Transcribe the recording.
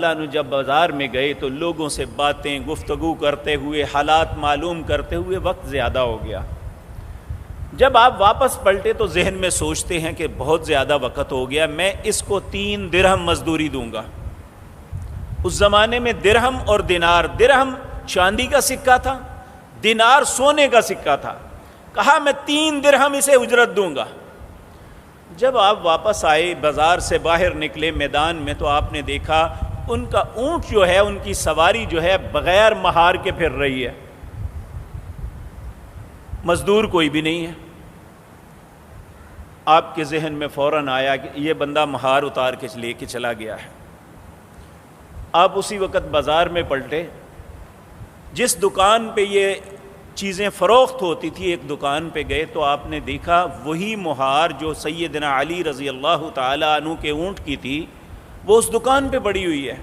عنہ جب بازار میں گئے تو لوگوں سے باتیں گفتگو کرتے ہوئے حالات معلوم کرتے ہوئے وقت زیادہ ہو گیا۔ جب آپ واپس پلٹے تو ذہن میں سوچتے ہیں کہ بہت زیادہ وقت ہو گیا، میں اس کو 3 درہم مزدوری دوں گا۔ اس زمانے میں درہم اور دینار، درہم چاندی کا سکہ تھا، دینار سونے کا سکہ تھا۔ کہا میں 3 درہم اسے اجرت دوں گا۔ جب آپ واپس آئے، بازار سے باہر نکلے میدان میں، تو آپ نے دیکھا ان کا اونٹ جو ہے، ان کی سواری جو ہے بغیر مہار کے پھر رہی ہے، مزدور کوئی بھی نہیں ہے۔ آپ کے ذہن میں فوراً آیا کہ یہ بندہ مہار اتار کے لے کے چلا گیا ہے۔ آپ اسی وقت بازار میں پلٹے، جس دکان پہ یہ چیزیں فروخت ہوتی تھی ایک دکان پہ گئے تو آپ نے دیکھا وہی مہار جو سیدنا علی رضی اللہ تعالی عنہ کے اونٹ کی تھی وہ اس دکان پہ پڑی ہوئی ہے۔